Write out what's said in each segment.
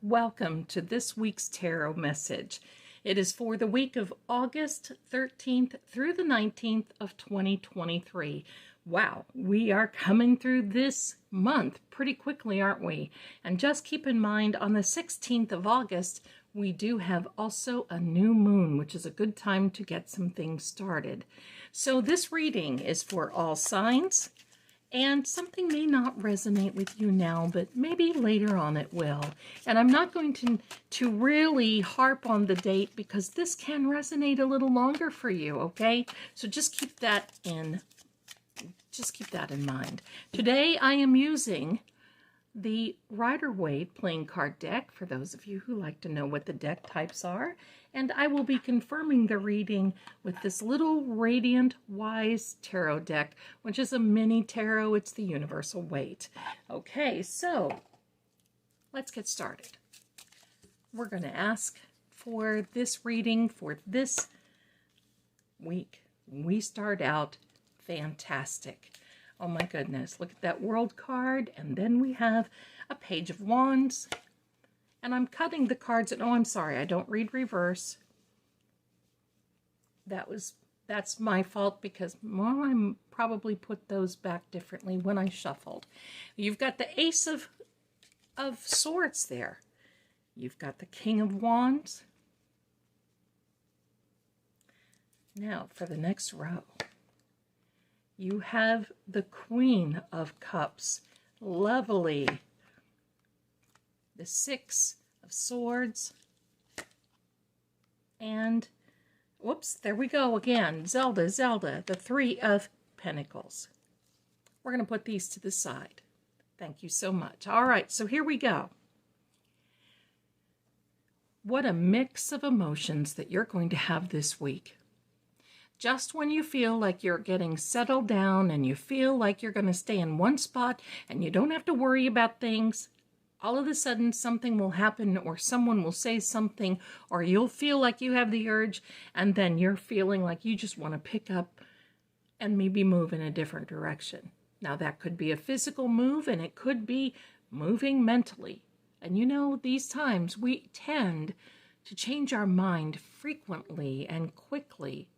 welcome to this week's tarot message. It is for the week of August 13th through the 19th of 2023. Wow, we are coming through this month pretty quickly, aren't we? And just keep in mind, on the 16th of August, we do have also a new moon, which is a good time to get some things started. So this reading is for all signs. And something may not resonate with you now, but maybe later on it will. And I'm not going to really harp on the date because this can resonate a little longer for you, okay? So just keep that in mind. Today I am using the Rider-Waite playing card deck, for those of you who like to know what the deck types are. And I will be confirming the reading with this little Radiant Wise tarot deck, which is a mini tarot. It's the universal weight. Okay, so let's get started. We're going to ask for this reading for this week. We start out fantastic. Oh my goodness, look at that World card, and then we have a Page of Wands. And I'm cutting the cards, and oh, I'm sorry, I don't read reverse. That's my fault because, well, I probably put those back differently when I shuffled. You've got the Ace of Swords there. You've got the King of Wands. Now, for the next row, you have the Queen of Cups. Lovely. The Six of Swords. And, whoops, there we go again. Zelda, the Three of Pentacles. We're going to put these to the side. Thank you so much. All right, so here we go. What a mix of emotions that you're going to have this week. Just when you feel like you're getting settled down and you feel like you're going to stay in one spot and you don't have to worry about things, all of a sudden something will happen or someone will say something or you'll feel like you have the urge and then you're feeling like you just want to pick up and maybe move in a different direction. Now that could be a physical move and it could be moving mentally. And you know, these times we tend to change our mind frequently and quickly.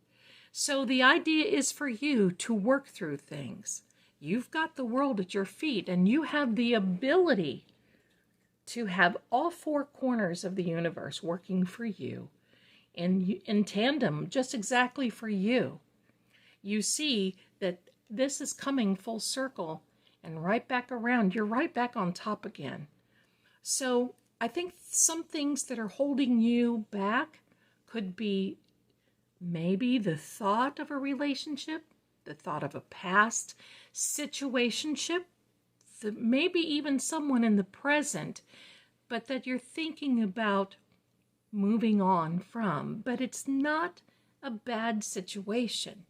So the idea is for you to work through things. You've got the world at your feet and you have the ability to have all four corners of the universe working for you in tandem, just exactly for you. You see that this is coming full circle and right back around. You're right back on top again. So I think some things that are holding you back could be maybe the thought of a relationship, the thought of a past situationship, maybe even someone in the present, but that you're thinking about moving on from. But it's not a bad situation.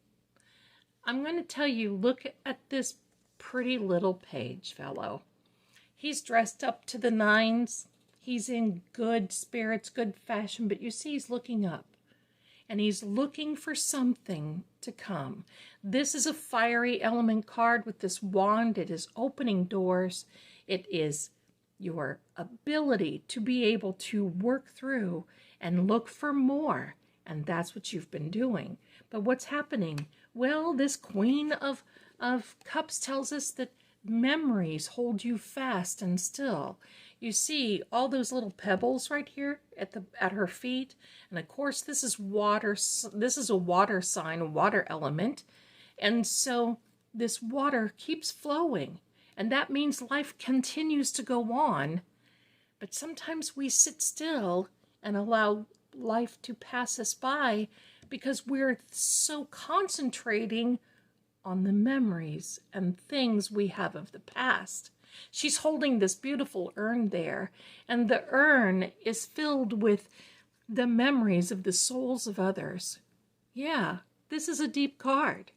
I'm going to tell you, look at this pretty little page fellow. He's dressed up to the nines. He's in good spirits, good fashion, but you see he's looking up. And he's looking for something to come. This is a fiery element card with this wand. It is opening doors. It is your ability to be able to work through and look for more. And that's what you've been doing. But what's happening? Well, this Queen of Cups tells us that memories hold you fast and still. You see all those little pebbles right here at her feet, and of course this is water. This is a water sign, a water element, and so this water keeps flowing, and that means life continues to go on. But sometimes we sit still and allow life to pass us by because we're so concentrating on the memories and things we have of the past. She's holding this beautiful urn there, and the urn is filled with the memories of the souls of others. Yeah, this is a deep card.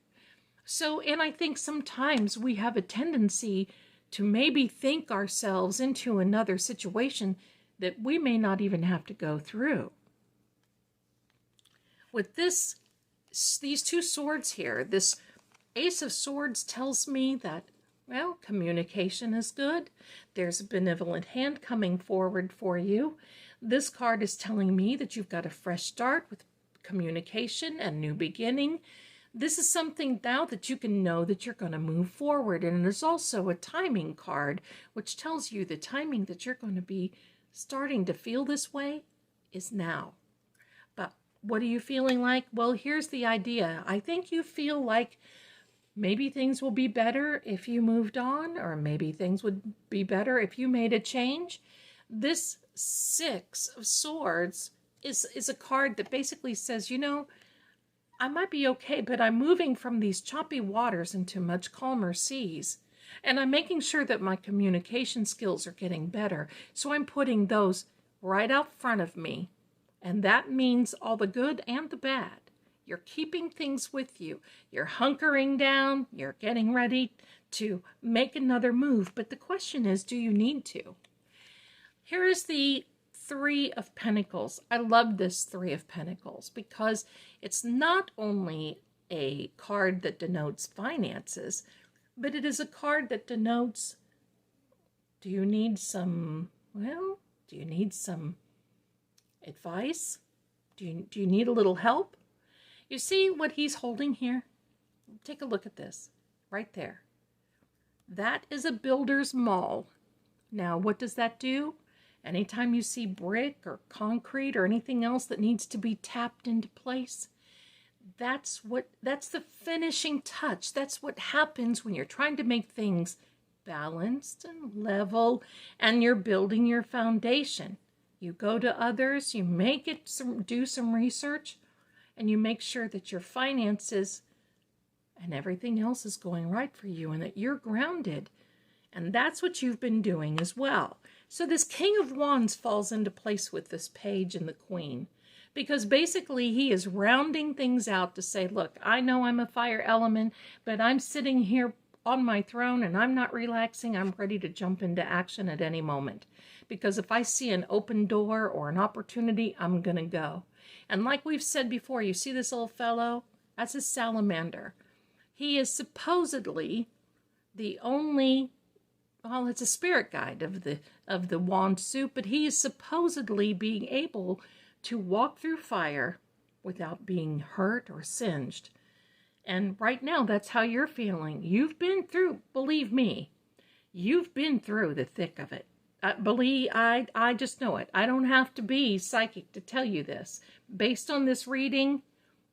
So, and I think sometimes we have a tendency to maybe think ourselves into another situation that we may not even have to go through. With these two swords here, this Ace of Swords tells me that, well, communication is good. There's a benevolent hand coming forward for you. This card is telling me that you've got a fresh start with communication and new beginning. This is something now that you can know that you're going to move forward. And there's also a timing card, which tells you the timing that you're going to be starting to feel this way is now. But what are you feeling like? Well, here's the idea. I think you feel like maybe things will be better if you moved on, or maybe things would be better if you made a change. This Six of Swords is a card that basically says, you know, I might be okay, but I'm moving from these choppy waters into much calmer seas. And I'm making sure that my communication skills are getting better. So I'm putting those right out front of me. And that means all the good and the bad. You're keeping things with you. You're hunkering down. You're getting ready to make another move. But the question is, do you need to? Here is the Three of Pentacles. I love this Three of Pentacles because it's not only a card that denotes finances, but it is a card that denotes, do you need some, well, do you need some advice? Do you need a little help? You see what he's holding here? Take a look at this right there. That is a builder's maul. Now, what does that do? Anytime you see brick or concrete or anything else that needs to be tapped into place, that's the finishing touch. That's what happens when you're trying to make things balanced and level and you're building your foundation. You go to others, you do some research, and you make sure that your finances and everything else is going right for you and that you're grounded. And that's what you've been doing as well. So this King of Wands falls into place with this Page and the Queen, because basically he is rounding things out to say, look, I know I'm a fire element, but I'm sitting here on my throne and I'm not relaxing. I'm ready to jump into action at any moment, because if I see an open door or an opportunity, I'm going to go. And like we've said before, you see this old fellow? That's a salamander. He is supposedly the only, well, it's a spirit guide of the wand suit, but he is supposedly being able to walk through fire without being hurt or singed. And right now, that's how you're feeling. You've been through, believe me, you've been through the thick of it. I just know it. I don't have to be psychic to tell you this. Based on this reading,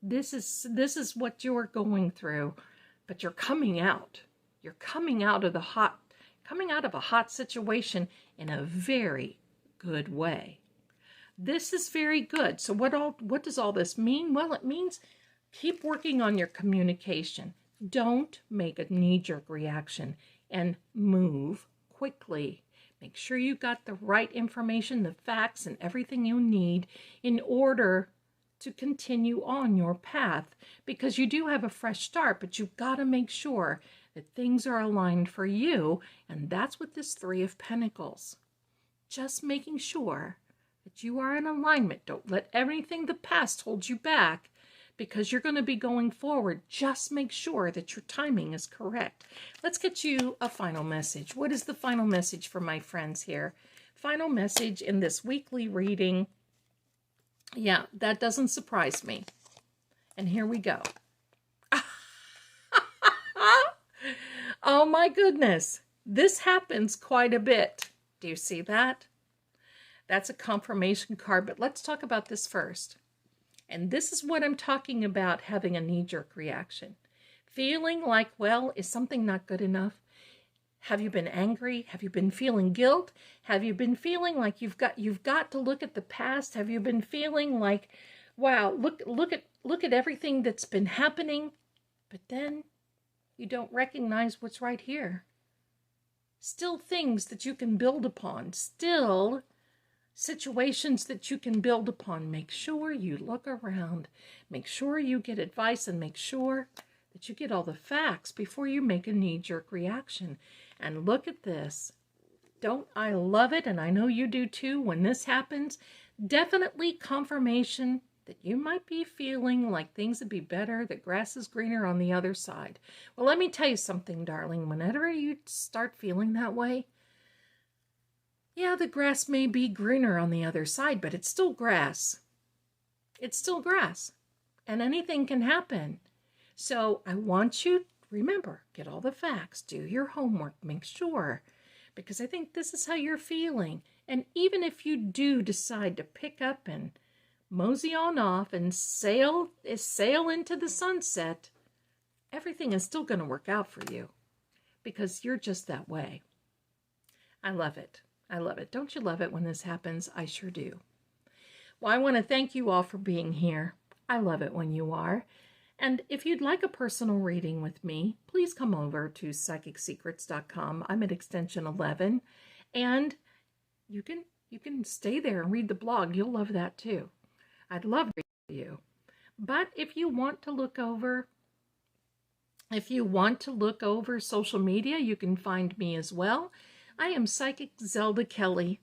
this is what you're going through, but you're coming out. You're coming out of a hot situation in a very good way. This is very good. So what does all this mean? Well, it means keep working on your communication. Don't make a knee-jerk reaction and move quickly. Make sure you got the right information, the facts, and everything you need in order to continue on your path, because you do have a fresh start, but you've got to make sure that things are aligned for you, and that's what this Three of Pentacles. Just making sure that you are in alignment. Don't let everything the past hold you back, because you're going to be going forward. Just make sure that your timing is correct. Let's get you a final message. What is the final message for my friends here? Final message in this weekly reading. Yeah, that doesn't surprise me. And here we go. Oh my goodness. This happens quite a bit. Do you see that? That's a confirmation card, but let's talk about this first. And this is what I'm talking about, having a knee-jerk reaction. Feeling like, well, is something not good enough? Have you been angry? Have you been feeling guilt? Have you been feeling like you've got to look at the past? Have you been feeling like, wow, look at everything that's been happening, but then you don't recognize what's right here? Still things that you can build upon. Still situations that you can build upon. Make sure you look around. Make sure you get advice, and make sure that you get all the facts before you make a knee-jerk reaction. And look at this. Don't I love it? And I know you do too. When this happens, definitely confirmation that you might be feeling like things would be better, that grass is greener on the other side. Well, let me tell you something, darling. Whenever you start feeling that way, Yeah, the grass may be greener on the other side, but it's still grass. It's still grass. And anything can happen. So I want you, remember, get all the facts, do your homework, make sure. Because I think this is how you're feeling. And even if you do decide to pick up and mosey on off and sail into the sunset, everything is still going to work out for you. Because you're just that way. I love it. I love it. Don't you love it when this happens? I sure do. Well, I want to thank you all for being here. I love it when you are. And if you'd like a personal reading with me, please come over to psychicsecrets.com. I'm at extension 11. And you can stay there and read the blog. You'll love that too. I'd love to read you. But if you want to look over social media, you can find me as well. I am Psychic Zelda Kelly,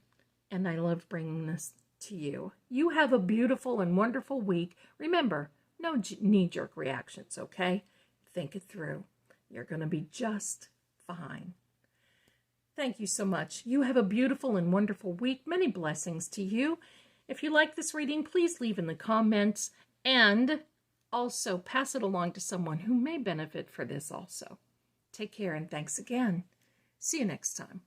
and I love bringing this to you. You have a beautiful and wonderful week. Remember, no knee-jerk reactions, okay? Think it through. You're going to be just fine. Thank you so much. You have a beautiful and wonderful week. Many blessings to you. If you like this reading, please leave in the comments and also pass it along to someone who may benefit for this also. Take care and thanks again. See you next time.